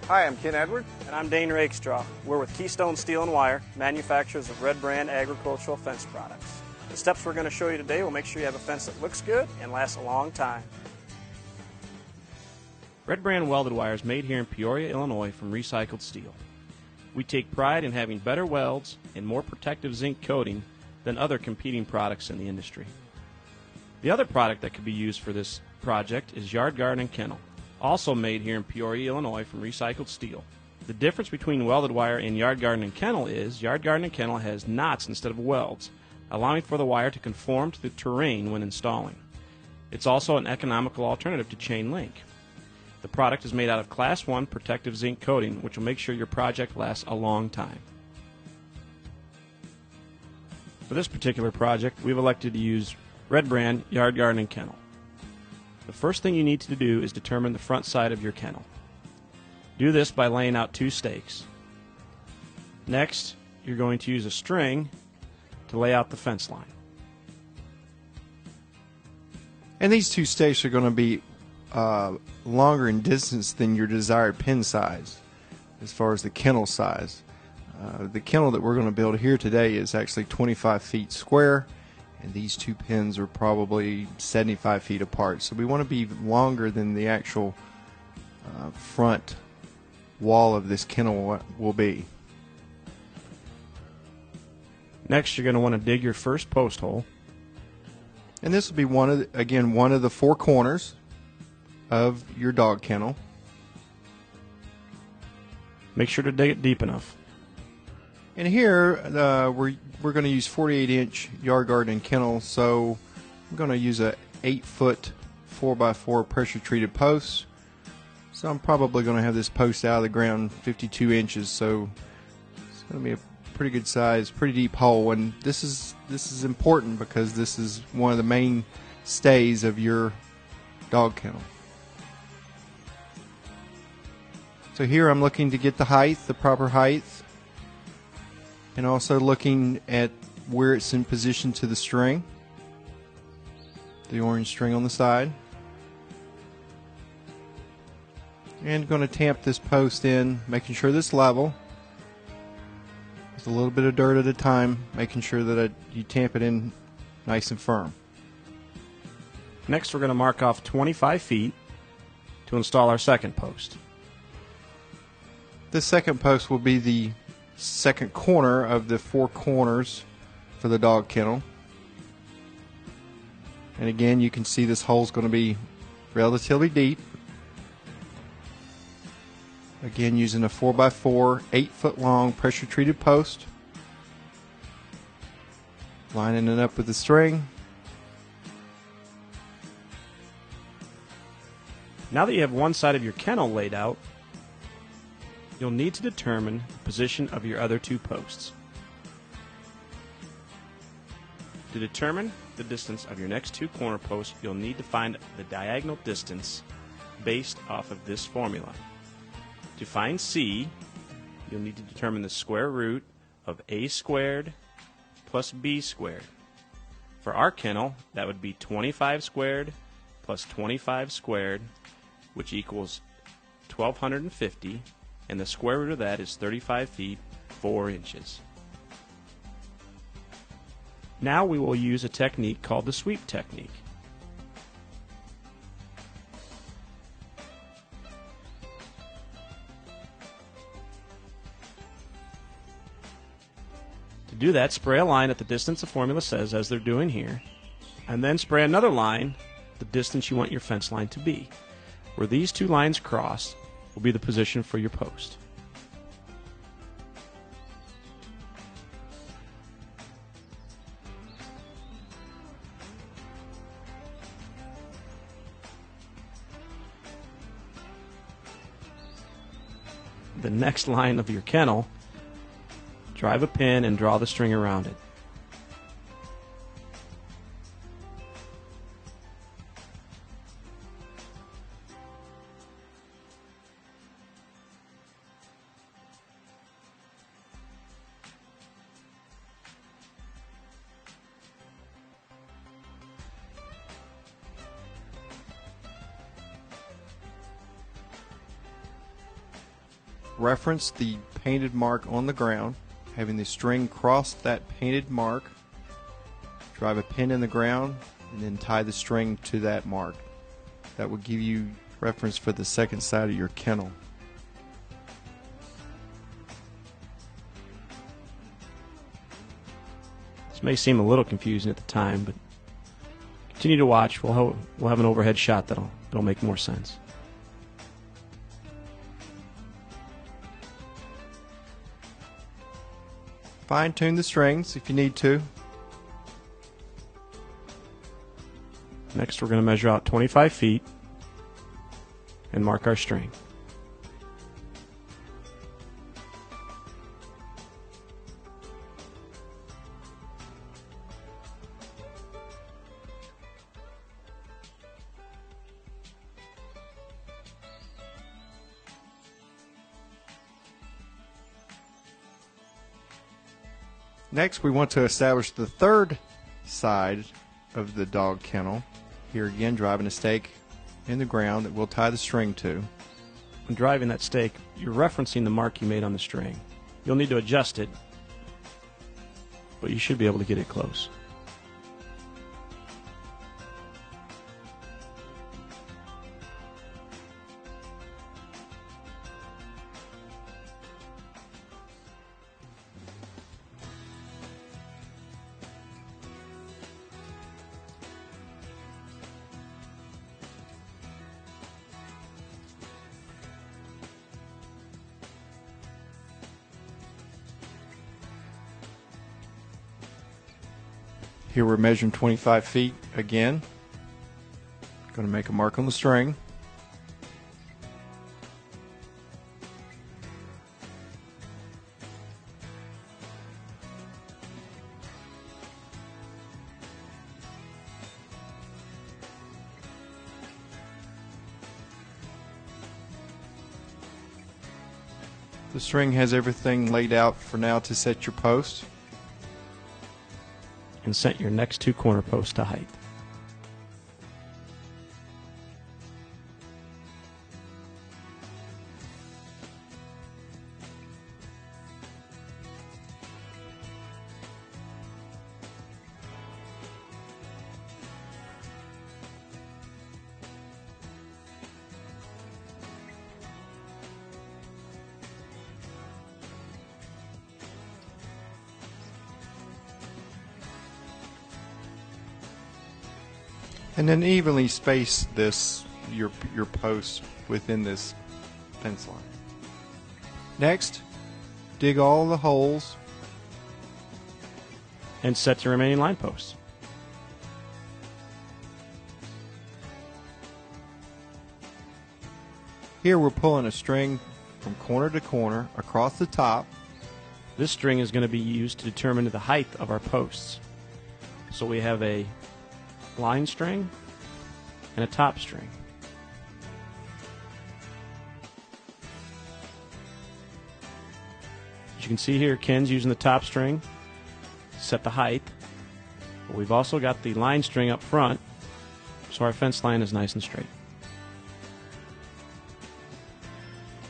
Hi, I'm Ken Edward. And I'm Dane Rakestraw. We're with Keystone Steel Wire, manufacturers of Redbrand agricultural fence products. The steps we're going to show you today will make sure you have a fence that looks good and lasts a long time. Redbrand welded wire is made here in Peoria, Illinois from recycled steel. We take pride in having better welds and more protective zinc coating than other competing products in the industry. The other product that could be used for this project is Yard Garden and Kennel, also made here in Peoria, Illinois from recycled steel. The difference between welded wire and Yard Garden and Kennel is Yard Garden and Kennel has knots instead of welds, allowing for the wire to conform to the terrain when installing. It's also an economical alternative to chain link. The product is made out of Class 1 protective zinc coating, which will make sure your project lasts a long time. For this particular project, we've elected to use Redbrand Yard Garden and Kennel. The first thing you need to do is determine the front side of your kennel. Do this by laying out 2 stakes. Next, you're going to use a string to lay out the fence line. And these 2 stakes are going to be longer in distance than your desired pin size as far as the kennel size. The kennel that we're going to build here today is actually 25 feet square, and these 2 pins are probably 75 feet apart. So we want to be longer than the actual front wall of this kennel will be. Next, you're going to want to dig your first post hole. And this will be one of the 4 corners of your dog kennel. Make sure to dig it deep enough. And here we're going to use 48-inch Yard Garden and Kennel, so I'm going to use a 8-foot 4x4 pressure treated post. So I'm probably going to have this post out of the ground 52 inches, so it's going to be a pretty good size, pretty deep hole. And this is important because this is one of the main stays of your dog kennel. So here I'm looking to get the height, the proper height, and also looking at where it's in position to the string, the orange string on the side. And going to tamp this post in, making sure this level, with a little bit of dirt at a time, making sure that you tamp it in nice and firm. Next, we're going to mark off 25 feet to install our second post. This second post will be the second corner of the 4 corners for the dog kennel. And again, you can see this hole is going to be relatively deep. Again, using a 4x4 8-foot long pressure treated post, lining it up with the string. Now that you have one side of your kennel laid out, you'll need to determine the position of your other 2 posts. To determine the distance of your next 2 corner posts, you'll need to find the diagonal distance based off of this formula. To find C, you'll need to determine the square root of A squared plus B squared. For our kennel, that would be 25 squared plus 25 squared, which equals 1,250. And the square root of that is 35 feet, 4 inches. Now we will use a technique called the sweep technique. To do that, spray a line at the distance the formula says, as they're doing here, and then spray another line the distance you want your fence line to be. Where these 2 lines cross will be the position for your post. The next line of your kennel, drive a pin and draw the string around it. reference the painted mark on the ground, having the string cross that painted mark, drive a pin in the ground, and then tie the string to that mark. That will give you reference for the second side of your kennel. This may seem a little confusing at the time, but continue to watch. We'll have an overhead shot that'll make more sense. Fine-tune the strings if you need to. Next, we're going to measure out 25 feet and mark our string. Next, we want to establish the third side of the dog kennel. Here again, driving a stake in the ground that we'll tie the string to. When driving that stake, you're referencing the mark you made on the string. You'll need to adjust it, but you should be able to get it close. Here we're measuring 25 feet again. Going to make a mark on the string. The string has everything laid out for now to set your post. And set your next two corner posts to height. And then evenly space your posts within this fence line. Next, dig all the holes and set the remaining line posts. Here we're pulling a string from corner to corner across the top. This string is going to be used to determine the height of our posts. So we have a line string and a top string. As you can see here, Ken's using the top string to set the height. But we've also got the line string up front, so our fence line is nice and straight.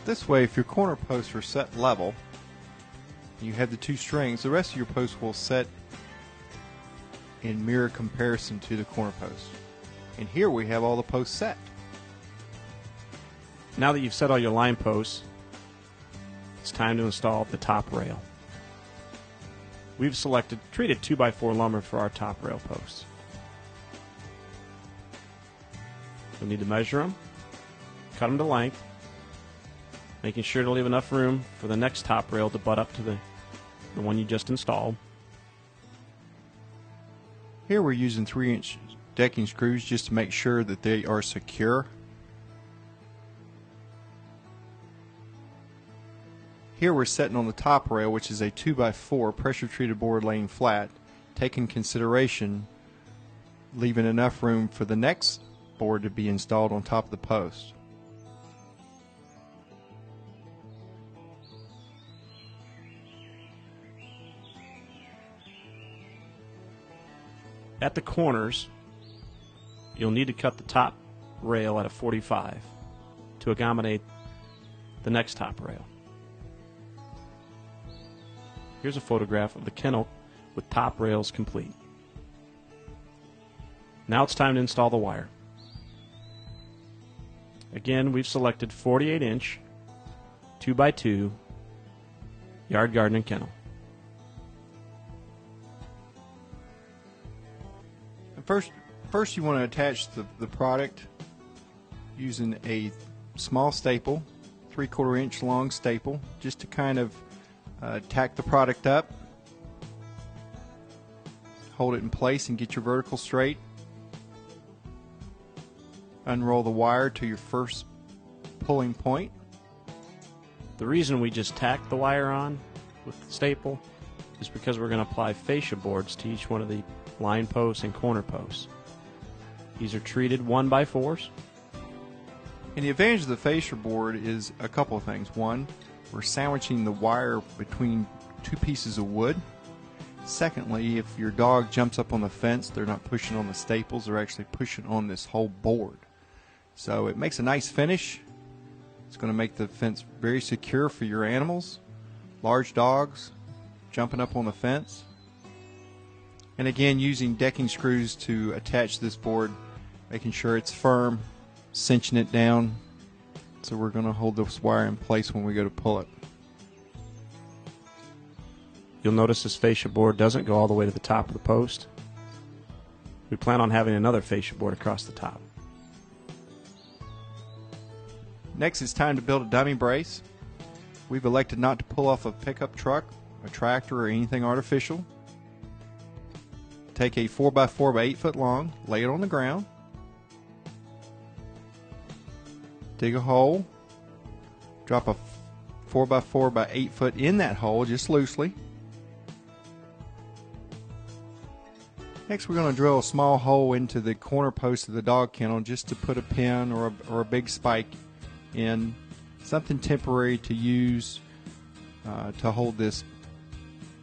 This way, if your corner posts are set level, you have the two strings, the rest of your posts will set in mirror comparison to the corner post. And here we have all the posts set. Now that you've set all your line posts, it's time to install the top rail. We've selected treated 2x4 lumber for our top rail posts. You'll need to measure them, cut them to length, making sure to leave enough room for the next top rail to butt up to the one you just installed. Here we're using 3-inch decking screws just to make sure that they are secure. Here we're setting on the top rail, which is a 2x4 pressure treated board laying flat, taking consideration leaving enough room for the next board to be installed on top of the post. At the corners, you'll need to cut the top rail at a 45 to accommodate the next top rail. Here's a photograph of the kennel with top rails complete. Now it's time to install the wire. Again, we've selected 48-inch 2x2 yard, garden, and kennel. First you want to attach the product using a small staple, 3/4 inch long staple, just to kind of tack the product up, hold it in place and get your vertical straight. Unroll the wire to your first pulling point. The reason we just tack the wire on with the staple is because we're going to apply fascia boards to each one of the line posts and corner posts. These are treated 1x4s. And the advantage of the fascia board is a couple of things. One, we're sandwiching the wire between two pieces of wood. Secondly, if your dog jumps up on the fence, they're not pushing on the staples, they're actually pushing on this whole board. So it makes a nice finish. It's going to make the fence very secure for your animals, large dogs jumping up on the fence. And again, using decking screws to attach this board, making sure it's firm, cinching it down. So we're going to hold this wire in place when we go to pull it. You'll notice this fascia board doesn't go all the way to the top of the post. We plan on having another fascia board across the top. Next, it's time to build a dummy brace. We've elected not to pull off a pickup truck, a tractor, or anything artificial. Take a 4x4 by 8 foot long, lay it on the ground, dig a hole, drop a 4x4 by 8 foot in that hole just loosely. Next, we're going to drill a small hole into the corner post of the dog kennel just to put a pin or a big spike in, something temporary to use to hold this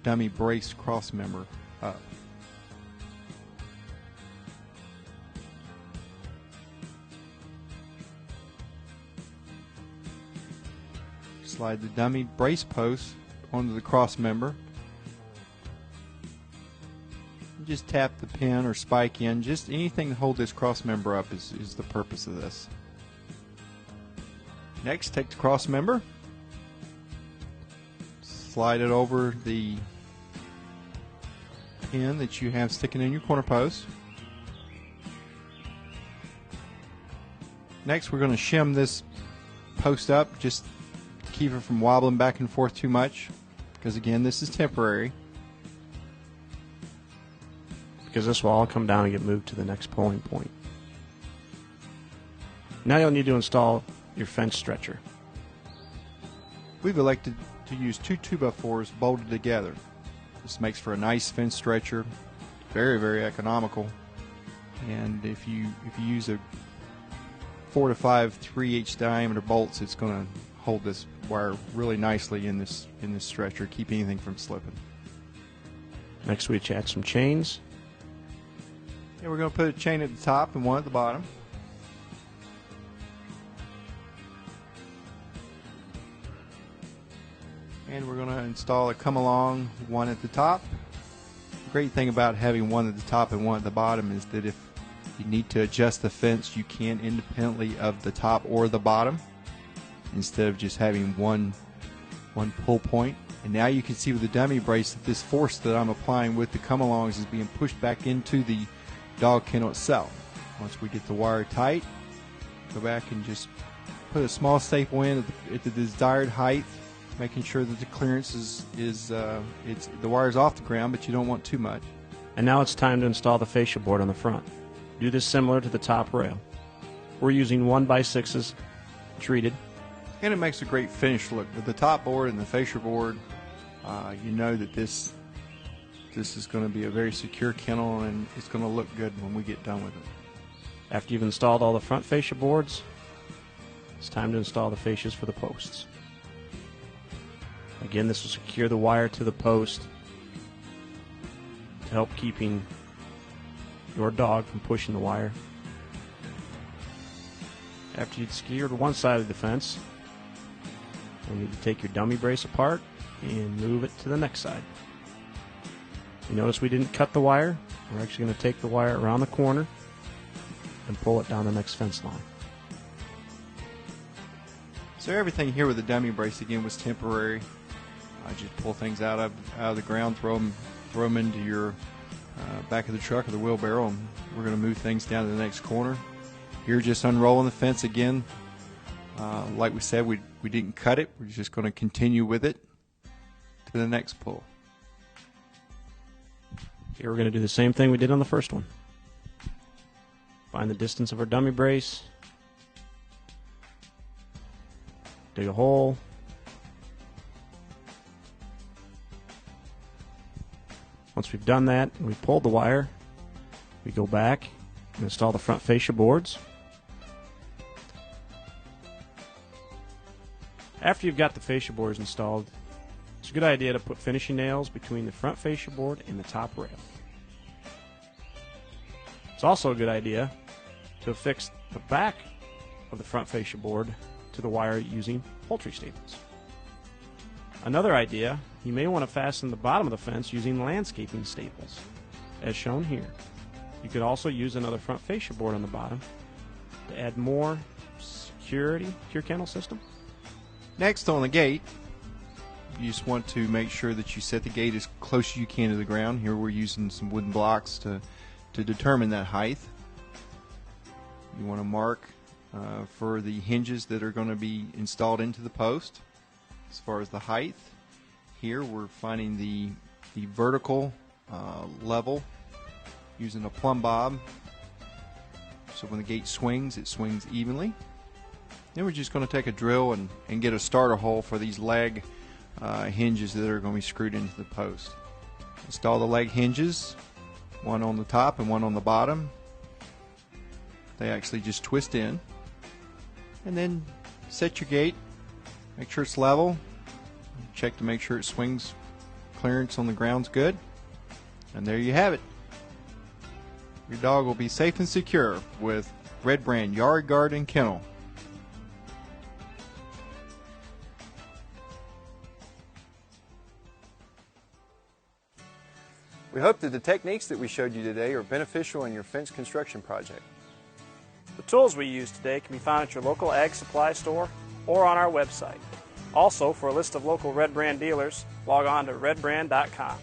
dummy brace cross member up. Slide the dummy brace post onto the cross member. Just tap the pin or spike in. Just anything to hold this cross member up is the purpose of this. Next, take the cross member, slide it over the pin that you have sticking in your corner post. Next, we're going to shim this post up just to keep it from wobbling back and forth too much, because again, this is temporary. Because this will all come down and get moved to the next pulling point. Now you'll need to install your fence stretcher. We've elected to use two 2x4s bolted together. This makes for a nice fence stretcher, very, very economical. And if you use a 4 to 5 3/8 diameter bolts, it's going to hold this wire really nicely in this stretcher, keep anything from slipping. Next, we attach some chains. And we're going to put a chain at the top and one at the bottom. And we're going to install a come along, one at the top. The great thing about having one at the top and one at the bottom is that if you need to adjust the fence, you can independently of the top or the bottom, instead of just having one pull point. And now you can see with the dummy brace that this force that I'm applying with the come alongs is being pushed back into the dog kennel itself. Once we get the wire tight, go back and just put a small staple in at the desired height, making sure that the clearance is the wire's off the ground, but you don't want too much. And now it's time to install the fascia board on the front. Do this similar to the top rail. We're using 1x6s treated. And it makes a great finish look. With the top board and the fascia board, you know that this is going to be a very secure kennel, and it's going to look good when we get done with it. After you've installed all the front fascia boards, it's time to install the fascias for the posts. Again, this will secure the wire to the post to help keeping your dog from pushing the wire. After you've secured one side of the fence, you'll need to take your dummy brace apart and move it to the next side. You notice we didn't cut the wire. We're actually going to take the wire around the corner and pull it down the next fence line. So everything here with the dummy brace again was temporary. I just pull things out of the ground, throw them into your back of the truck or the wheelbarrow, and we're going to move things down to the next corner. Here, just unrolling the fence again. Like we said, we didn't cut it. We're just going to continue with it to the next pull. Here we're going to do the same thing we did on the first one. Find the distance of our dummy brace. Dig a hole. Once we've done that and we've pulled the wire, we go back and install the front fascia boards. After you've got the fascia boards installed, it's a good idea to put finishing nails between the front fascia board and the top rail. It's also a good idea to affix the back of the front fascia board to the wire using poultry staples. Another idea, you may want to fasten the bottom of the fence using landscaping staples, as shown here. You could also use another front fascia board on the bottom to add more security to your kennel system. Next, on the gate, you just want to make sure that you set the gate as close as you can to the ground. Here we're using some wooden blocks to determine that height. You want to mark for the hinges that are going to be installed into the post. As far as the height, here we're finding the vertical level using a plumb bob. So when the gate swings, it swings evenly. Then we're just going to take a drill and get a starter hole for these leg hinges that are going to be screwed into the post. Install the leg hinges, one on the top and one on the bottom. They actually just twist in. And then set your gate, make sure it's level, check to make sure it swings, clearance on the ground's good, and there you have it. Your dog will be safe and secure with Redbrand Yard, Guard, and Kennel. We hope that the techniques that we showed you today are beneficial in your fence construction project. The tools we used today can be found at your local ag supply store or on our website. Also, for a list of local Redbrand dealers, log on to redbrand.com.